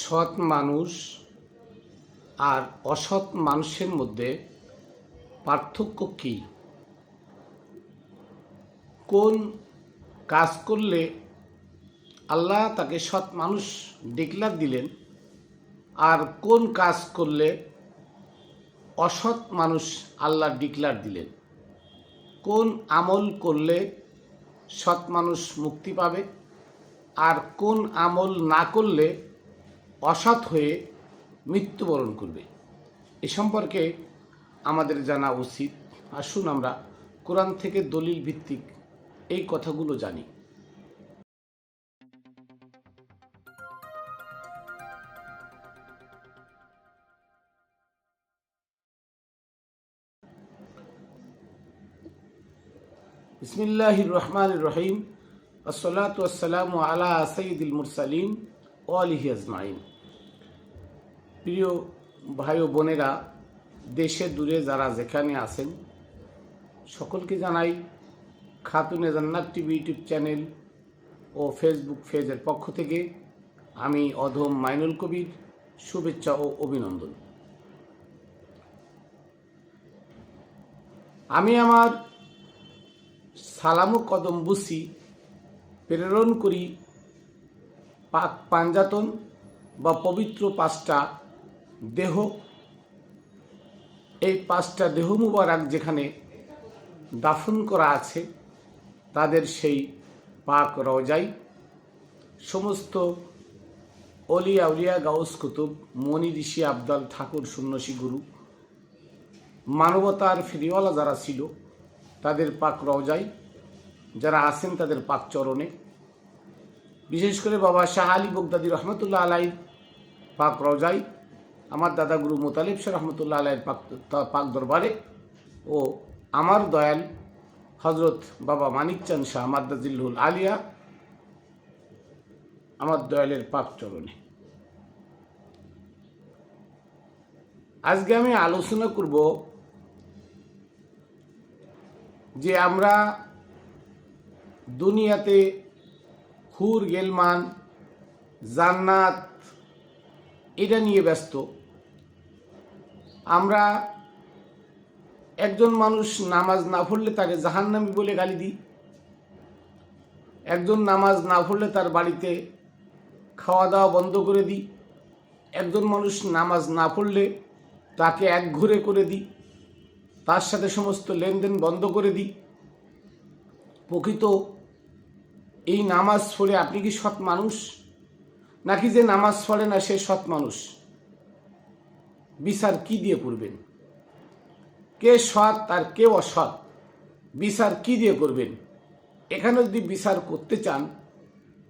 সৎ মানুষ আর অসৎ মানুষের মধ্যে পার্থক্য কী? কোন কাজ করলে আল্লাহ তাকে সৎ মানুষ ডিক্লার দিলেন, আর কোন কাজ করলে অসৎ মানুষ আল্লাহ ডিক্লার দিলেন? কোন আমল করলে সৎ মানুষ মুক্তি পাবে, আর কোন আমল না করলে অসৎ হয়ে মৃত্যুবরণ করবে? এ সম্পর্কে আমাদের জানা উচিত। আসুন আমরা কোরআন থেকে দলিল ভিত্তিক এই কথাগুলো জানি। বিসমিল্লাহির রহমানির রহিম। আসসালাতু ওয়াসসালামু আলা সাইয়্যিদিল মুরসালিন ওয়া আলিহি আজমাইন। প্রিয় ভাই ও বোনেরা, দেশে দূরে যারা যেখানে আছেন, সকলকে জানাই খাতুনে জান্নাত টিভি ইউটিউব চ্যানেল ও ফেসবুক পেজের পক্ষ থেকে আমি অধম মাইনুল কবির শুভেচ্ছা ও অভিনন্দন। আমি আমার সালামু কদম বুসি প্রেরণ করি পাক পাঞ্জাতন বা পবিত্র পাঁচটা দেহ। এই পাঁচটা দেহ মুবারক যেখানে দাফন করা আছে, তাদের সেই পাক রওজাই সমস্ত অলিয়া উলিয়া গাউস কুতুব মনি ঋষি আবদাল ঠাকুর সন্ন্যাসী গুরু মানবতার ফিরিওয়ালা যারা ছিল, তাদের পাক রওজাই যারা আছেন তাদের পাক চরণে, বিশেষ করে বাবা শাহ আলী বগদাদী রহমতুল্লাহ আলাইহির পাক রওজাই, আমার দাদা গুরু মোতালিব শাহ রহমতুল্লাহ আলাইহির পাক দরবারে, ও আমার দয়াল হজরত বাবা মানিকচাঁদ শাহ মাদ্দাজিল্লুল আলিয়া আমার দয়ালের পাক চরণে। আজকে আমি আলোচনা করব যে আমরা দুনিয়াতে হুর গেলমান জান্নাত এটা নিয়ে ব্যস্ত। আমরা একজন মানুষ নামাজ না পড়লে তাকে জাহান্নামী বলে গালি দিই, একজন নামাজ না পড়লে তার বাড়িতে খাওয়া দাওয়া বন্ধ করে দিই, একজন মানুষ নামাজ না পড়লে তাকে একঘরে করে দিই, তার সাথে সমস্ত লেনদেন বন্ধ করে দিই। প্রকৃত এই নামাজ পড়ে আপনি কি সৎ মানুষ, নাকি যে নামাজ পড়ে না সে সৎ মানুষ? বিচার কি দিয়ে করবেন? কে সৎ আর কে অসৎ, বিচার কি দিয়ে করবেন? এখানে যদি বিচার করতে চান,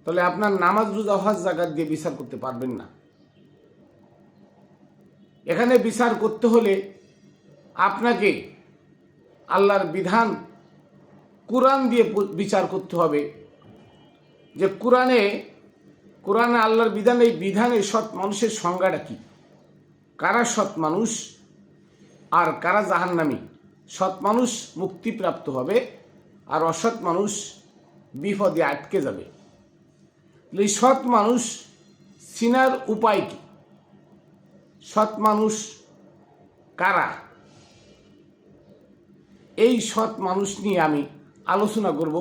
তাহলে আপনার নামাজ রোজা হজ জাকাত দিয়ে বিচার করতে পারবেন না। এখানে বিচার করতে হলে আপনাকে আল্লাহর বিধান কোরআন দিয়ে বিচার করতে হবে, যে কোরআনে আল্লাহর বিধান, এই বিধানে সৎ মানুষের সংজ্ঞাটা কি, কারা সৎ মানুষ আর কারা জাহান্নামী। সৎ মানুষ মুক্তিপ্রাপ্ত হবে আর অসৎ মানুষ বিপদে আটকে যাবে। এই সৎ মানুষ চিনার উপায় কি? সৎ মানুষ কারা? এই সৎ মানুষ নিয়ে আমি আলোচনা করব।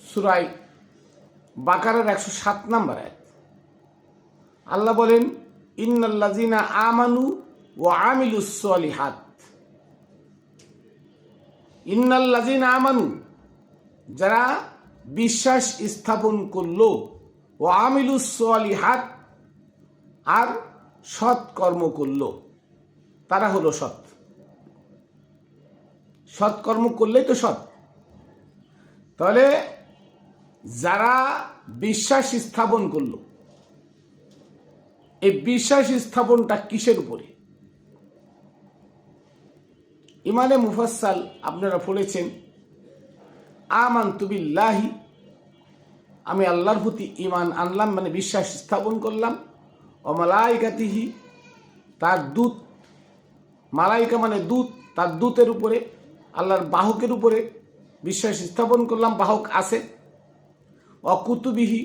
সূরা বাকারার 107 নম্বর আয়াত। আল্লাহ বলেন, ইন্নাল্লাযিনা আমানু ওয়া আমিলুস সলিহাত। ইন্নাল্লাযিনা আমানু, যারা বিশ্বাস স্থাপন করলো, ওয়া আমিলুস সলিহাত, আর সৎ কর্ম করলো, তারা হলো সৎ। সৎকর্ম করলেই তো সৎ। তাহলে যারা বিশ্বাস স্থাপন করলো, এই বিশ্বাস স্থাপনটা কিসের উপরে? ইমানে মুফাসসাল আপনারা পড়েছেন, আমানতু বিল্লাহি, আমি আল্লাহর প্রতি ঈমান আনলাম, মানে বিশ্বাস স্থাপন করলাম। ও মালাইকাতিহি, তার দূত, মালাইকা মানে দূত, তার দূতের উপরে, আল্লাহর বাহকের উপরে বিশ্বাস স্থাপন করলাম, বাহক আছে। অকুতুবিহি,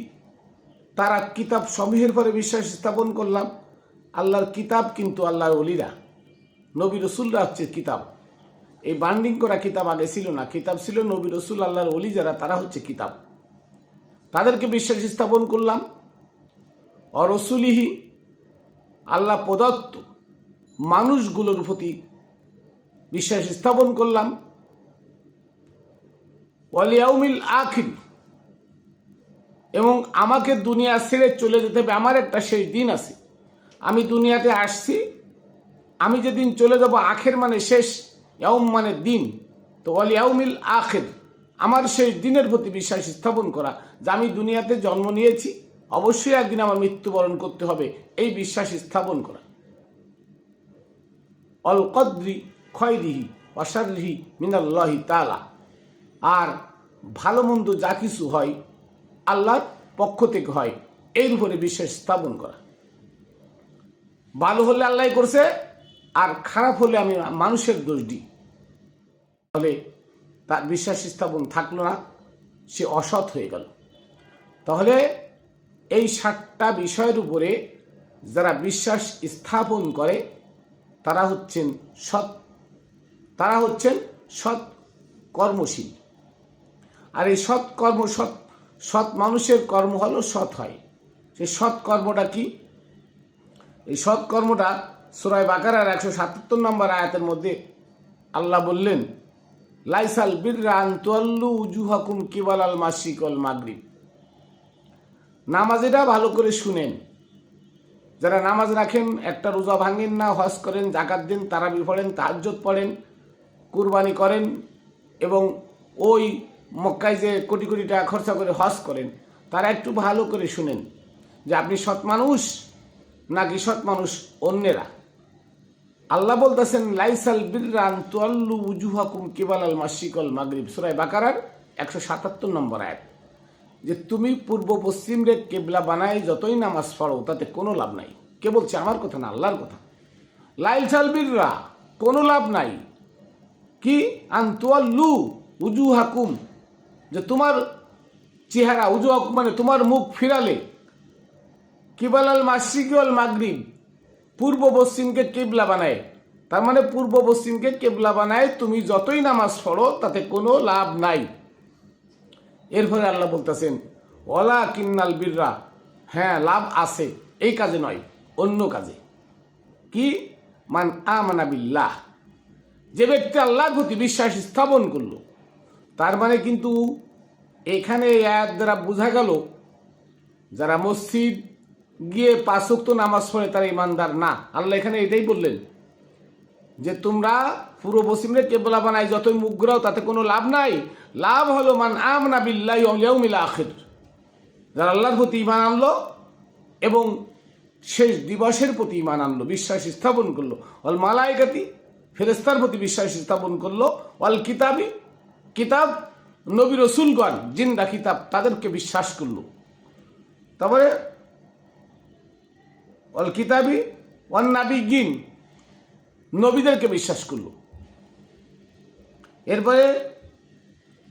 তারা কিতাব সমূহের পরে বিশ্বাস স্থাপন করলাম। আল্লাহর কিতাব কিন্তু আল্লাহর ওলিরা, নবী রসুলরা হচ্ছে কিতাব। এই বান্ডিং করা কিতাব আগে ছিল না, কিতাব ছিল নবী রসুল, আল্লাহর ওলি যারা, তারা হচ্ছে কিতাব। তাদেরকে বিশ্বাস স্থাপন করলাম। অরসুলিহি, আল্লাহ প্রদত্ত মানুষগুলোর প্রতি বিশ্বাস স্থাপন করলাম। ওয়ালিয়াউমিল আখির, এবং আমাকে দুনিয়া ছেড়ে চলে যেতে হবে, আমার একটা সেই দিন আছে। আমি দুনিয়াতে আসছি, আমি যেদিন চলে যাব, আখের মানে শেষ, ইয়াউম মানে দিন, তো ওয়ালিয়াউমিল আখির, আমার সেই দিনের প্রতি বিশ্বাস স্থাপন করা, যে আমি দুনিয়াতে জন্ম নিয়েছি, অবশ্যই একদিন আমার মৃত্যুবরণ করতে হবে, এই বিশ্বাস স্থাপন করা। অল কদ্রি খয়রিহি ওয়াশাররিহি মিনাল্লাহি তাআলা, আর ভালো মন্দ যা কিছু হয় আল্লাহর পক্ষ থেকে হয়, এর উপরে বিশ্বাস স্থাপন করা। ভালো হলে আল্লাহ করছে, আর খারাপ হলে আমি মানুষের দোষ দিই, তাহলে তার বিশ্বাস স্থাপন থাকলো না, সে অসৎ হয়ে গেল। তাহলে এই 7টা বিষয়ের উপরে যারা বিশ্বাস স্থাপন করে তারা হচ্ছেন সৎ কর্মশীল। আর এই সৎ মানুষের কর্ম হলো সৎ হয়। সেই সৎ কর্মটা কি? এই সৎ কর্মটা সূরা বাকারার 177 নম্বর আয়াতের মধ্যে আল্লাহ বললেন, লাইসাল বিররা আন তুওয়াল্লু উজুহাকুম কিবালাল মাশরিক ওয়াল মাগরিব। নামাজেটা ভালো করে শুনেন। যারা নামাজ রাখেন, একটা রোজা ভাঙেন না, হজ করেন, জাকাত দেন, তারাবি পড়েন, তাহাজ্জুদ পড়েন, কুরবানি করেন, এবং ওই মক্কায় যে কোটি কোটি টাকা খরচা করে হজ করেন, তারা একটু ভালো করে শুনেন যে আপনি সৎ মানুষ নাকি সৎ মানুষ অন্যেরা। আল্লাহ বলতেছেন, লাইসাল বিররা আন তুওয়াল্লু উজুহাকুম কিবালাল মাশরিক ওয়াল মাগরিব, সূরা বাকারার 177 নম্বর আয়াত, যে তুমি পূর্ব পশ্চিম রে কেবলা বানায় যতই নামাজ পড়ো তাতে কোনো লাভ নাই। কে বলছে? আমার কথা না, আল্লাহর কথা। লাইসাল বিররা, কোনো লাভ নাই। কি? আন তুওয়াল্লু উজুহাকুম, যে তোমার চেহারা, উজুহাকুম মানে তোমার মুখ ফিরালে, কিবালাল মাশরিক ওয়াল মাগরিব, পূর্ব পশ্চিমকে কেবলা বানায়, তার মানে পূর্ব পশ্চিমকে কেবলা বানায় তুমি যতই নামাজ পড়ো তাতে কোনো লাভ নাই। এরপরে আল্লাহ বলতেছেন, ওয়ালা কিন্নাল বিররা, হ্যাঁ লাভ আছে, এই কাজে নয়, অন্য কাজে। কি? মান আমানা বিল্লাহ, যে ব্যক্তি আল্লাহর প্রতি বিশ্বাস স্থাপন করলো। তার মানে কিন্তু এখানে এই আয়াত দ্বারা বোঝা গেল, যারা মসজিদ গিয়ে 5 ওয়াক্ত নামাজ পড়ে তারা ইমানদার না। আল্লাহ এখানে এটাই বললেন যে তোমরা পূর্ব পশ্চিমে কেবলা বানাই যতই মুখ ঘুরাও তাতে কোনো লাভ নাই। লাভ হলো মান আমানা বিল্লাহি ওয়াল ইয়াউমিল আখির, যারা আল্লাহর প্রতি ঈমান আনলো এবং শেষ দিবসের প্রতি ঈমান আনলো, বিশ্বাস স্থাপন করলো। ওয়াল মালায়েকাতি, ফেরেশতার প্রতি বিশ্বাস স্থাপন করলো। ওয়াল কিতাবি, কিতাব নবী রসুলগণ জিন্দা কিতাব, তাদেরকে বিশ্বাস করলো। তারপরে ওয়াল কিতাবি ওয়ান নাবিয়্যিন, নবীদেরকে বিশ্বাস করলো।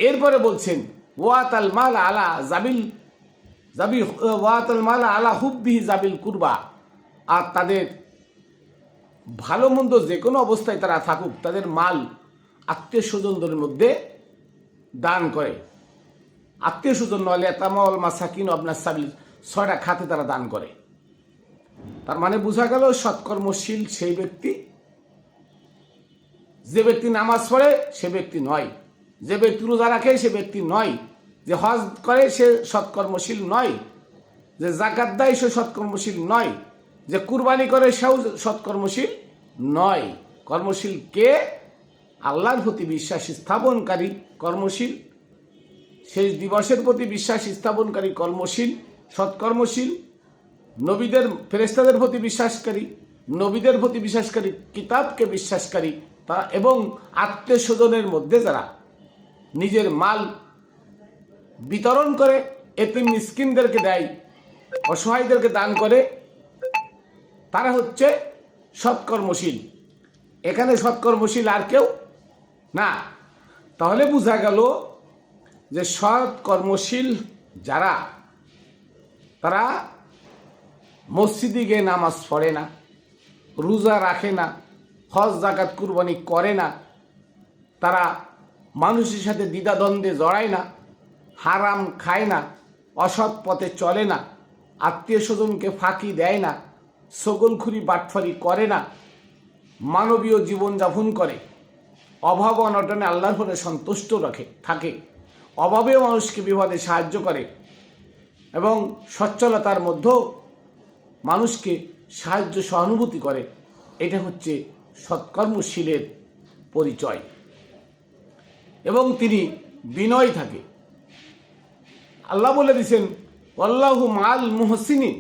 এরপরে বলছেন, ওয়াতাল মাল আলা ওয়াতাল মাল আলা হুব্বিহি জাবিল কুরবা, আর তাদের ভালো মন্দ যে কোনো অবস্থায় তারা থাকুক, তাদের মাল আত্মীয় স্বজনদের মধ্যে দান করে। আত্মীয় স্বজন নলে তামাল মাসাকিন আবনাস সাবিল, 6টা খাতে তারা দান করে। তার মানে বোঝা গেল সৎকর্মশীল সেই ব্যক্তি, যে ব্যক্তি নামাজ পড়ে সে ব্যক্তি নয়, যে ব্যক্তি রোজা রাখে সে ব্যক্তি নয়, যে হজ করে সে সৎকর্মশীল নয়, যে যাকাত দেয় সে সৎকর্মশীল নয়, যে কুরবানি করে সেও সৎকর্মশীল নয়। কর্মশীল কে? আল্লাহর প্রতি বিশ্বাস স্থাপনকারী কর্মশীল, শেষ দিবসের প্রতি বিশ্বাস স্থাপনকারী কর্মশীল, সৎকর্মশীল, নবীদের ফেরেশতাদের প্রতি বিশ্বাসকারী, নবীদের প্রতি বিশ্বাসকারী, কিতাবকে বিশ্বাসকারী, এবং আত্মীয় স্বজনের মধ্যে যারা নিজের মাল বিতরণ করে, এতিম মিসকিনদেরকে দেয়, অসহায়দেরকে দান করে, তারা হচ্ছে সৎকর্মশীল। এখানে সৎকর্মশীল আর কেউ না। তাহলে বোঝা গেল যে সৎকর্মশীল যারা, তারা মসজিদে গিয়ে নামাজ পড়ে না, রোজা রাখে না, হজ জাকাত কুরবানি করে না, তারা মানুষের সাথে দ্বিধাদ্বন্দ্বে জড়ায় না, হারাম খায় না, অসৎ পথে চলে না, আত্মীয় স্বজনকে ফাঁকি দেয় না, ছগলখুরি বাটফারি করে না, মানবীয় জীবনযাপন করে, অভাব অনটনে আল্লাহর উপরে সন্তুষ্ট থাকে, অভাবে মানুষকে বিপদে সাহায্য করে এবং সচ্ছলতার মধ্যেও মানুষকে সাহায্য সহানুভূতি করে, এটা হচ্ছে সৎকর্মশীলের পরিচয়। এবং তিনি বিনয় থাকে। আল্লাহ বলে দিয়েছেন আল্লাহু মাল মুহসিনিন,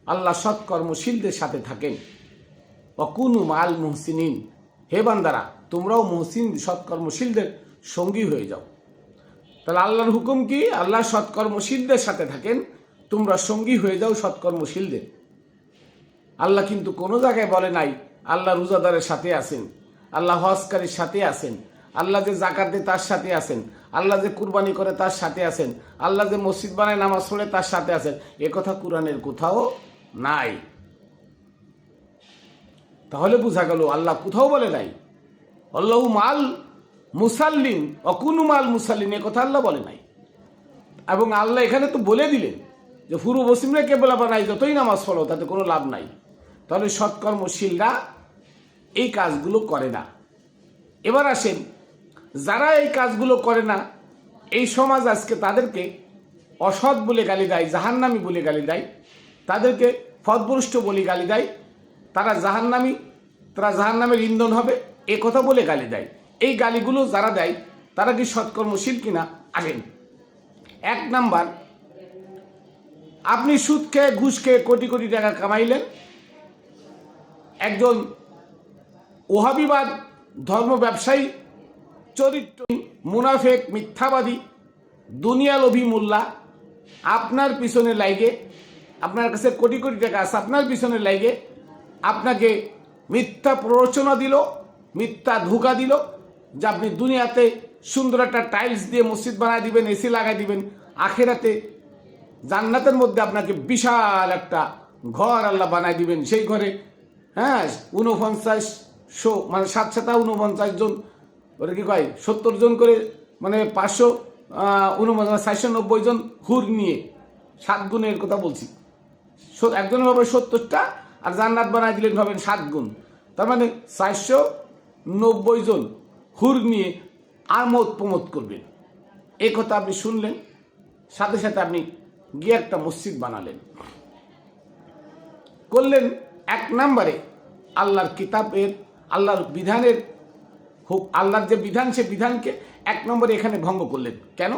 আল্লাহ সৎকর্মশীলদের সাথে থাকেন। অকুনু মাল মুহসিনিন, হে বান্দারা তোমরাও মুহসিন সৎকর্মশীলদের সঙ্গী হয়ে যাও। তাহলে আল্লাহর হুকুম কি? আল্লাহ সৎকর্মশীলদের সাথে থাকেন, তোমরা সঙ্গী হয়ে যাও সৎকর্মশীলদের। আল্লাহ কিন্তু কোনো জায়গায় বলে নাই আল্লাহ রোজাদারের সাথে আছেন, আল্লাহ হজকারীর সাথে আছেন, আল্লাহ যে জাকাত দেয় তার সাথে আছেন, আল্লাহ যে কুরবানি করে তার সাথে আছেন, আল্লাহ যে মসজিদ বানায় নামাজ পড়ে তার সাথে আছেন। এ কথা কোরআনের কোথাও নাই। তাহলে বোঝা গেল আল্লাহ কোথাও বলে নাই আল্লাহু মাল মুসাল্লিন অকুনু মাল মুসাল্লিন, এ কথা আল্লাহ বলে নাই। এবং আল্লাহ এখানে তো বলে দিলেন যে পুরো মুসলিমরা কেবলা বানাই যতই নামাজ পড়ো তাতে কোনো লাভ নাই। তাহলে সৎকর্মশীলরা এই কাজগুলো করে না। এবার আসেন, যারা এই কাজগুলো করে না, এই সমাজ আজকে তাদেরকে অসৎ বলে গালি দেয়, জাহান্নামী বলে গালি দেয়, তাদেরকে পথভ্রষ্ট বলে গালি দেয়, তারা জাহান্নামী, তারা জাহান্নামের ইন্ধন হবে, এ কথা বলে গালি দেয়। এই গালিগুলো যারা দেয় তারা কি সৎকর্মশীল কিনা? আসেন, এক নাম্বার, আপনি সুদ খেয়ে ঘুষ খেয়ে কোটি কোটি টাকা কামাইলেন, একজন ওহাবিবাদ ধর্ম ব্যবসায়ী, চরিত্র মুনাফেক, মিথ্যাবাদী, দুনিয়া লোভী মোল্লা আপনার পিছনে লাগে, আপনার কাছে কোটি কোটি টাকা আছে, আপনার পিছনে লাগে আপনাকে মিথ্যা প্ররোচনা দিল, মিথ্যা ধোঁকা দিল যে আপনি দুনিয়াতে সুন্দর একটা টাইলস দিয়ে মসজিদ বানায় দিবেন, এসি লাগাই দিবেন, আখেরাতে জান্নাতের মধ্যে আপনাকে বিশাল একটা ঘর আল্লাহ বানায় দিবেন। সেই ঘরে 49 মানে 749 জন, ওরা কি কয় 70 জন করে, মানে 490 জন হুর নিয়ে, 7 গুণের কথা বলছি, একজনের ভাবে 70টা আর জান্নাত বানায় দিলেন ভাবেন 7 গুণ, তার মানে 490 জন হুর নিয়ে আমোদ প্রমোদ করবেন। এই কথা আপনি শুনলেন, সাথে সাথে আপনি গিয়ে একটা মসজিদ বানালেন, করলেন এক নম্বরে আল্লাহর কিতাবের, আল্লাহর বিধানের, আল্লাহর যে বিধান সে বিধানকে এক নম্বরে এখানে ভঙ্গ করলেন। কেন?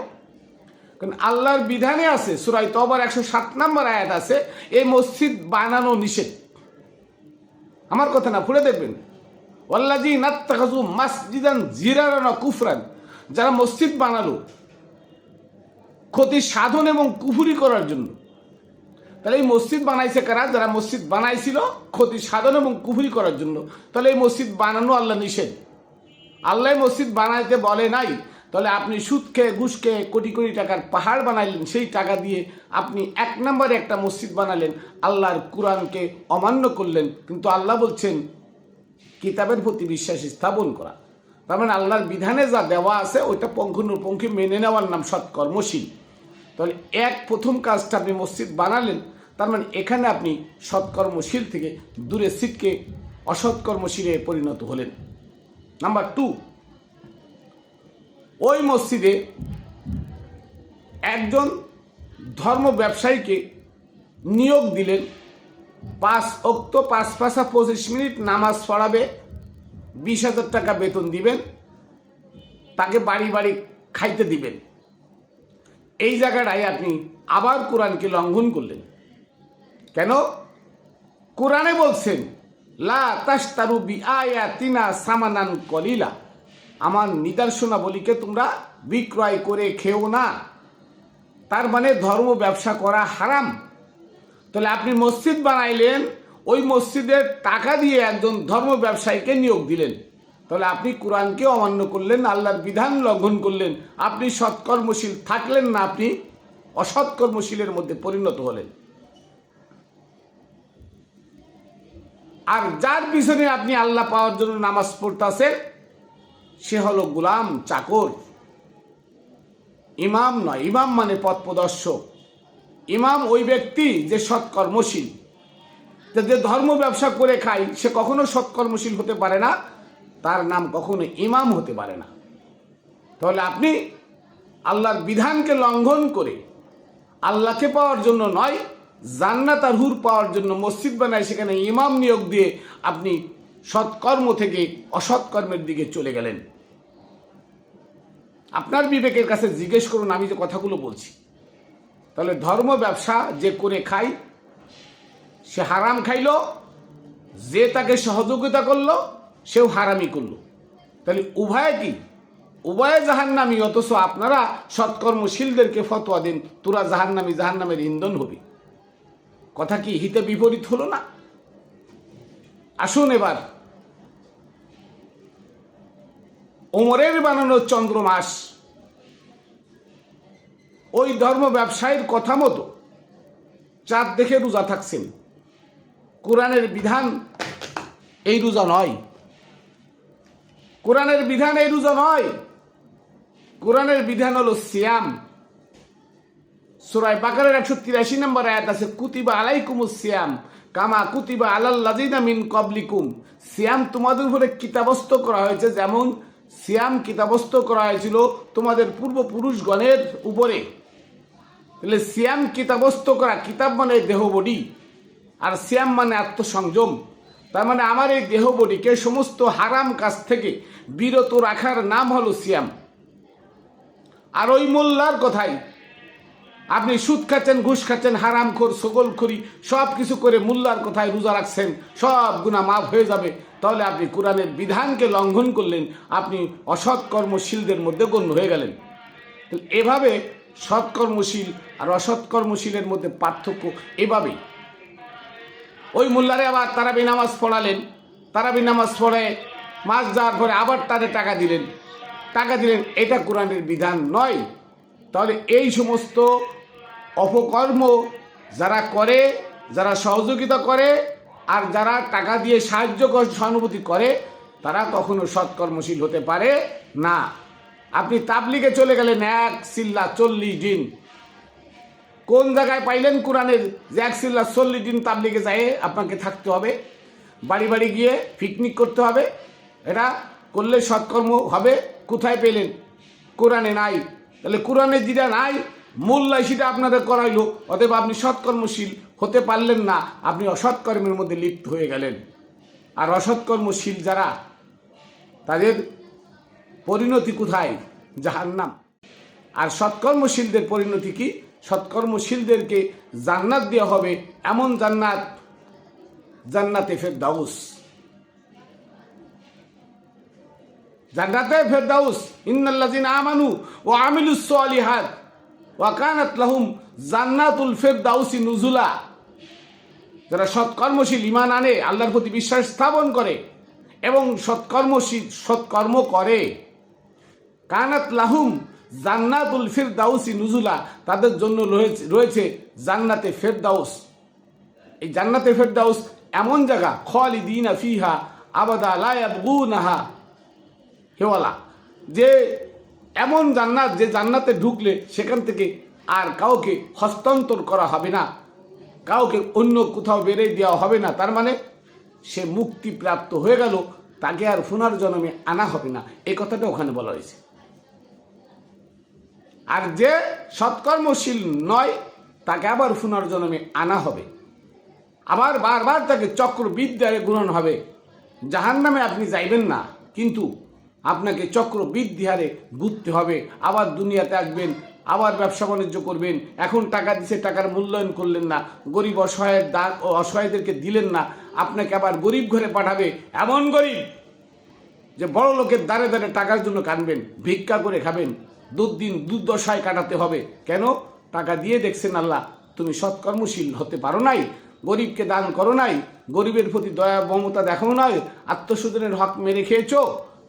কারণ আল্লাহর বিধানে আছে, সূরা তওবার 107 নম্বর আয়াত আছে, এই মসজিদ বানানো নিষেধ। আমার কথা না, পড়ে দেখবেন, ওয়াল্লাযীনা ইত্তাখাযু মাসজিদান জিরারান ওয়া কুফরান, যারা মসজিদ বানালো ক্ষতি সাধন এবং কুফরি করার জন্য। তাহলে এই মসজিদ বানাইছে কারা? যারা মসজিদ বানাইছিল ক্ষতি সাধন এবং কুফরি করার জন্য। তাহলে এই মসজিদ বানানো আল্লাহ নিষেধ। আল্লাহ মসজিদ বানাইতে বলে নাই। তাহলে আপনি সুদ খেয়ে ঘুষ খেয়ে কোটি কোটি টাকার পাহাড় বানাইলেন, সেই টাকা দিয়ে আপনি এক নম্বরে একটা মসজিদ বানালেন, আল্লাহর কোরআনকে অমান্য করলেন। কিন্তু আল্লাহ বলছেন কিতাবের প্রতি বিশ্বাস স্থাপন করা, তার মানে আল্লাহর বিধানে যা দেওয়া আছে ওইটা পঙ্খানুপুঙ্খি মেনে নেওয়ার নাম সৎকর্মশীল। তাহলে প্রথম কাজটা আপনি মসজিদ বানালেন, তার মানে এখানে আপনি সৎকর্মশীল থেকে দূরে ছিটকে অসৎকর্মশীলে পরিণত হলেন। নাম্বার 2, ওই মসজিদে একজন ধর্ম ব্যবসায়ীকে নিয়োগ দিলেন, 5 ওয়াক্ত 5 পাশা 25 মিনিট নামাজ পড়াবে, 20,000 টাকা বেতন দিবেন, তাকে বাড়ি বাড়ি খাইতে দিবেন। এই জায়গাটায় আপনি আবার কোরআনকে লঙ্ঘন করলেন। কেন? কোরআনে বলছেন লা তাশতারু বিআয়াতিনা সামানান কলিলা, আমার নিদর্শনাবলীকে তোমরা বিক্রয় করে খেও না। তার মানে ধর্ম ব্যবসা করা হারাম। তাহলে আপনি মসজিদ বানাইলেন, ওই মসজিদের টাকা দিয়ে একজন ধর্ম ব্যবসায়ীকে নিয়োগ দিলেন, তাহলে আপনি কোরআনকে অমান্য করলেন, আল্লাহর বিধান লঙ্ঘন করলেন। আপনি সৎকর্মশীল থাকলেন না, আপনি অসৎকর্মশীলের মধ্যে পরিণত হলেন। আর যার পিছনে আপনি আল্লাহ পাওয়ার জন্য নামাজ পড়তেছেন সে হলো গোলাম, চাকর, ইমাম নয়। ইমাম মানে পথ প্রদর্শক। ইমাম ওই ব্যক্তি যে সৎকর্মশীল। যে ধর্ম ব্যবসা করে খায় সে কখনো সৎকর্মশীল হতে পারে না, তার নাম কখনো ইমাম হতে পারে না। তাহলে আপনি আল্লাহর বিধানকে লঙ্ঘন করে আল্লাহকে পাওয়ার জন্য নয়, জান্নাত আর হুর পাওয়ার জন্য মসজিদ বানায় সেখানে ইমাম নিয়োগ দিয়ে আপনি সৎকর্ম থেকে অসৎকর্মের দিকে চলে গেলেন। আপনার বিবেকের কাছে জিজ্ঞেস করুন আমি যে কথাগুলো বলছি। তাহলে ধর্ম ব্যবসা যে করে খায় সে হারাম খাইল, যে তাকে সহযোগিতা করলো সেও হারামি করলো। তাহলে উভয় কি? উভয়ে জাহান্নামী, অথচ আপনারা সৎকর্মশীলদেরকে ফতোয়া দিন তোরা জাহান্নামী, জাহান্নামের ইন্ধন হবি। কথা কি হিতে বিপরীত হলো না? আসুন এবার ওমরের বানানো চন্দ্রমাস ওই ধর্ম ব্যবসায়ীর কথা মতো চাঁদ দেখে রোজা থাকছেন। কোরআনের বিধান এই রোজা নয়, কোরআনের বিধান এই রোজা নয়। কোরআনের বিধান হলো সিয়াম। সূরা বাকারার 183 নম্বর আয়াত আছে, কুতিবা আলাইকুমুস সিয়াম কামা কুতিবা আলাল্লাযিনা মিন ক্বাবলিকুম। সিয়াম তোমাদের উপরে কিতাবস্থ করা হয়েছে যেমন সিয়াম কিতাবস্থ করা হয়েছিল তোমাদের পূর্বপুরুষগণের উপরে। তাহলে সিয়াম কিতাবস্থ করা, কিতাব মানে দেহ বডি, আর সিয়াম মানে আত্মসংযম। তার মানে আমার এই দেহ বডিকে সমস্ত হারাম কাজ থেকে বিরত রাখার নাম হলো সিয়াম। আর ওই মোল্লার কথাই আপনি সুদ খাচ্ছেন, ঘুষ খাচ্ছেন, হারামখোর, ছগলখড়ি সব কিছু করে মোল্লার কথায় রোজা রাখছেন, সব গুনাহ মাফ হয়ে যাবে। তাহলে আপনি কোরআনের বিধানকে লঙ্ঘন করলেন, আপনি অসৎকর্মশীলদের মধ্যে গণ্য হয়ে গেলেন। এভাবে সৎকর্মশীল আর অসৎকর্মশীলের মধ্যে পার্থক্য এভাবেই। ওই মোল্লারে আবার তারাবি নামাজ পড়ালেন, তারাবি নামাজ পড়ে মাস যাওয়ার পরে আবার তাদের টাকা দিলেন, এটা কোরআনের বিধান নয়। তাহলে এই সমস্ত অপকর্ম যারা করে, যারা সহযোগিতা করে আর যারা টাকা দিয়ে সাহায্য সহানুভূতি করে তারা কখনো সৎকর্মশীল হতে পারে না। আপনি তাবলিগে চলে গেলেন 1 চিল্লা 40 দিন, কোন জায়গায় পাইলেন কোরআনের যে 1 চিল্লা 40 দিন তাবলিগে যায় আপনাকে থাকতে হবে, বাড়ি বাড়ি গিয়ে পিকনিক করতে হবে? এটা করলে সৎকর্ম হবে? কোথায় পেলেন? কোরআনে নাই। তাহলে কোরআনে যেটা নাই মোল্লাই সেটা আপনাদের করাইলো, অতএব আপনি সৎকর্মশীল হতে পারলেন না, আপনি অসৎকর্মের মধ্যে লিপ্ত হয়ে গেলেন। আর অসৎকর্মশীল যারা তাদের পরিণতি কোথায়? জাহান্নাম। আর সৎকর্মশীলদের পরিণতি কি? সৎকর্মশীলদেরকে জান্নাত দেওয়া হবে, এমন জান্নাত, জান্নাতে ফেরদাউস। জান্নাতে ফেরদাউস, ইন্নাল্লাযিনা আমানু ওয়া আমিলুস সালিহাত ওয়া কানাত লাহুম জান্নাতুল ফেরদাউসি নুজুলা। যারা সৎকর্মশীল, ঈমান আনে, আল্লাহর প্রতি বিশ্বাস স্থাপন করে এবং সৎকর্ম করে, কানাত লাহুম জান্নাতুল ফিরদাউসি নুজুলা, তাদের জন্য রয়েছে জান্নাতে ফেরদাউস। এই জান্নাতে ফেরদাউস এমন জায়গা, খালিদিনা ফিহা আবাদা লা ইয়াবগুনাহা হেওয়ালা, যে এমন জান্নাত যে জান্নাতে ঢুকলে সেখান থেকে আর কাউকে হস্তান্তর করা হবে না, কাউকে অন্য কোথাও বেড়ে দেওয়া হবে না। তার মানে সে মুক্তিপ্রাপ্ত হয়ে গেল, তাকে আর পুনর্জন্মে আনা হবে না, এই কথাটা ওখানে বলা হয়েছে। আর যে সৎকর্মশীল নয় তাকে আবার পুনর্জন্মে আনা হবে, আবার বারবার তাকে চক্রবৃদ্ধিহারে গুণন হবে। জাহান্নামে আপনি যাইবেন না, কিন্তু আপনাকে চক্রবৃদ্ধি হারে ঘুরতে হবে। আবার দুনিয়াতে আসবেন, আবার ব্যবসা বাণিজ্য করবেন। এখন টাকা দিছে, টাকার মূল্যায়ন করলেন না, গরিব অসহায়দেরকে দিলেন না, আপনাকে আবার গরিব ঘরে পাঠাবে। এমন গরিব যে বড় লোকের দ্বারে দ্বারে টাকার জন্য কানবেন, ভিক্ষা করে খাবেন, দুর্দশায় কাটাতে হবে। কেন? টাকা দিয়ে দেখছেন আল্লাহ তুমি সৎকর্মশীল হতে পারো নাই, গরিবকে দান করো নাই, গরিবের প্রতি দয়া মমতা দেখাও নাই, আত্মস্বজনের হক মেরে খেয়েছো,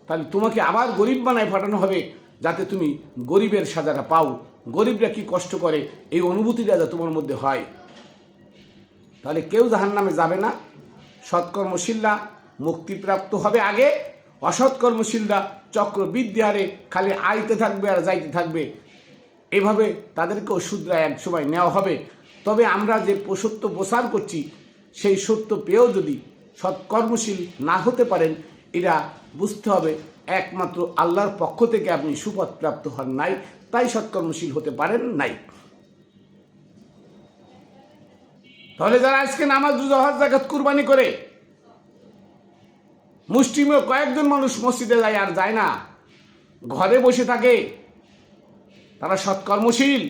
তাহলে তোমাকে আবার গরিব বানায় পাঠানো হবে যাতে তুমি গরিবের সাজাটা পাও। গরিবরা কি কষ্ট করে এই অনুভূতিটা যা তোমার মধ্যে হয়। তাহলে কেউ জাহান্নামে যাবে না, সৎকর্মশীলরা মুক্তিপ্রাপ্ত হবে আগে, অসৎকর্মশীলরা চক্রবৃদ্ধি হারে খালি আইতে থাকবে আর যাইতে থাকবে। এভাবে তাদেরকেও শুধরায় এক সময় নেওয়া হবে। তবে আমরা যে সত্য প্রচার করছি সেই সত্য পেয়েও যদি সৎকর্মশীল না হতে পারেন, এরা বুঝতে হবে একমাত্র আল্লাহর পক্ষ থেকে আপনি সুপথ প্রাপ্ত হন নাই, তাই সৎকর্মশীল হতে পারেন নাই। তাহলে যারা আজকে নামাজ রোজা হজ যাকাত কুরবানি করে, মুষ্টিমেয় কয়েকজন মানুষ মসজিদে যায় আর যায় না, ঘরে বসে থাকে, তারা সৎকর্মশীল?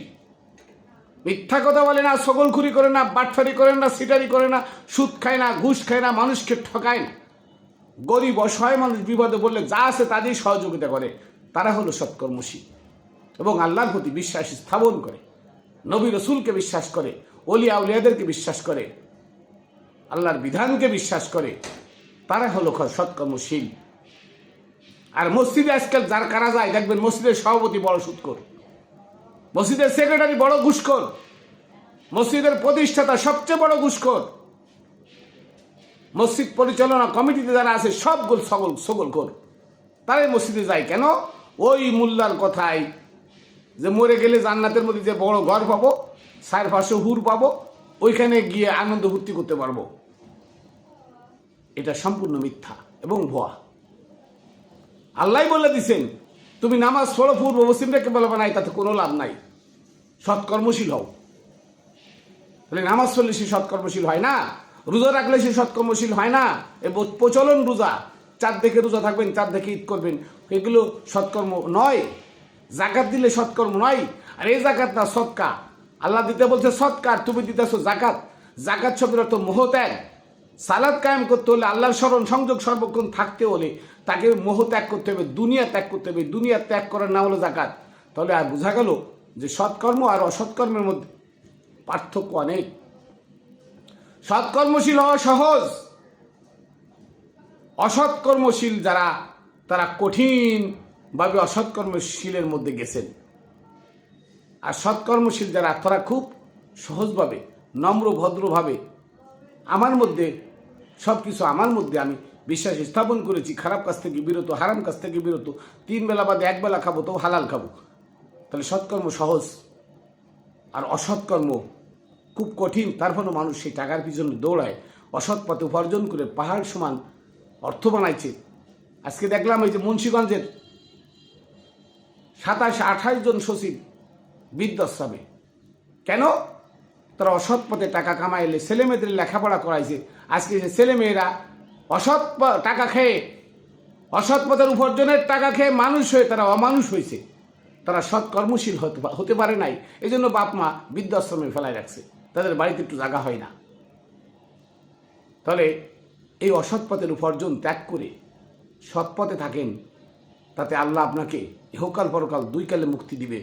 মিথ্যা কথা বলে না, সকলখুরি করে না, বাটফারি করে না, সিটারি করে না, সুদ খায় না, ঘুষ খায় না, মানুষকে ঠকায় না, গরিব অসহায় মানুষ বিপদে বললে যা আছে তাদের সহযোগিতা করে, তারা হলো সৎকর্মশীল এবং আল্লাহর প্রতি বিশ্বাস স্থাপন করে, নবী রসুলকে বিশ্বাস করে, ওলিয়া উলিয়াদেরকে বিশ্বাস করে, আল্লাহর বিধানকে বিশ্বাস করে, তারা হলো সৎকর্মশীল। আর মসজিদে আজকাল যার কারা যায় দেখবেন মসজিদের সভাপতি বড় সুদখোর, মসজিদের সেক্রেটারি বড় ঘুষখোর, মসজিদের প্রতিষ্ঠাতা সবচেয়ে বড় ঘুষখোর, মসজিদ পরিচালনা কমিটিতে যারা আছে সবগুলো সগলখোর। তারাই মসজিদে যায় কেন? ওই মোল্লার কথায় যে মরে গেলে জান্নাতের মধ্যে যে বড় ঘর পাবো, চার পাশে হুর পাবো, ওইখানে গিয়ে আনন্দ ফুর্তি করতে পারবো। এটা সম্পূর্ণ মিথ্যা এবং ভুয়া। আল্লাহ বলে দিছেন তুমি নামাজ পড়ো, পূর্ব মুসলিমটাকে বলবে নাই, তাতে কোনো লাভ নাই, সৎকর্মশীল হও। তাহলে নামাজ পড়লে সে সৎকর্মশীল হয় না, রোজা রাখলে সে সৎকর্মশীল হয় না। এ প্রচলন রোজা, চাঁদ দেখে রোজা থাকবেন, চাঁদ দেখে ঈদ করবেন, এগুলো সৎকর্ম নয়। জাকাত দিলে সৎকর্ম নয়। আর এই জাকাত না, সৎকা। আল্লাহ দিতে বলছে সৎকার, তুমি দিতেছো জাকাত। জাকাত শব্দের অর্থ মোহত্যাগ। সালাত কায়েম করতে হলে, আল্লাহর স্মরণ সংযোগ সর্বক্ষণ থাকতে হলে তাকে মোহ ত্যাগ করতে হবে, দুনিয়া ত্যাগ করতে হবে। দুনিয়া ত্যাগ করার নাম হলো জাকাত। তাহলে আর বোঝা গেল যে সৎকর্ম আর অসৎকর্মের মধ্যে পার্থক্য অনেক। সৎকর্মশীল হওয়া সহজ, অসৎকর্মশীল যারা তারা কঠিনভাবে অসৎকর্মশীলের মধ্যে গেছেন। আর সৎকর্মশীল যারা তারা খুব সহজভাবে, নম্র ভদ্রভাবে, আমার মধ্যে সব কিছু, আমার মধ্যে আমি বিশ্বাস স্থাপন করেছি, খারাপ কাজ থেকে বিরত, হারাম কাজ থেকে বিরত, 3 বেলা বাদে 1 বেলা খাবো তো হালাল খাবো। তাহলে সৎকর্ম সহজ আর অসৎকর্ম খুব কঠিন। তারপরও মানুষ সেই টাকার পিছনে দৌড়ায়, অসৎ পথে উপার্জন করে পাহাড় সমান অর্থ বানাইছে। আজকে দেখলাম এই যে মুন্সিগঞ্জের 27-28 জন সচিব বৃদ্ধাশ্রমে। কেন? তারা অসৎ পথে টাকা কামাইলে ছেলেমেয়েদের লেখাপড়া করাইছে। আজকে যে ছেলেমেয়েরা অসৎ টাকা খেয়ে, অসৎ পথের উপার্জনের টাকা খেয়ে মানুষ হয়ে তারা অমানুষ হয়েছে, তারা সৎকর্মশীল হতে পারে নাই। এই জন্য বাপ মা বৃদ্ধাশ্রমে ফেলায় রাখছে, তাদের বাড়িতে একটু জায়গা হয় না। তাহলে এই অসৎ পথের উপার্জন ত্যাগ করে সৎ পথে থাকেন, তাতে আল্লাহ আপনাকে ইহকাল পরকাল 2 কালে মুক্তি দিবে,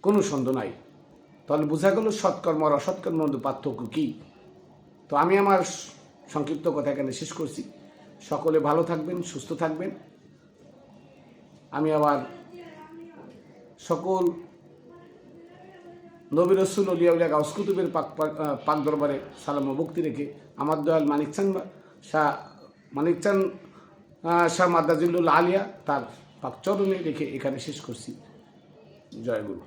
কোনো সন্দেহ নাই। তাহলে বোঝা গেল সৎকর্ম আর অসৎকর্মের মধ্যে পার্থক্য কী। তো আমি আমার সংক্ষিপ্ত কথা এখানে শেষ করছি। সকলে ভালো থাকবেন, সুস্থ থাকবেন। আমি আবার সকল নবী রসুল ওলিয়া উলিয়া গাউস কুতুবের পাক দরবারে সালাম ও ভক্তি রেখে আমার দয়াল মানিকচাঁদ শাহ মাদ্দাজিল্লুল আলিয়া তার পাক চরণে রেখে এখানে শেষ করছি। জয় গুরু।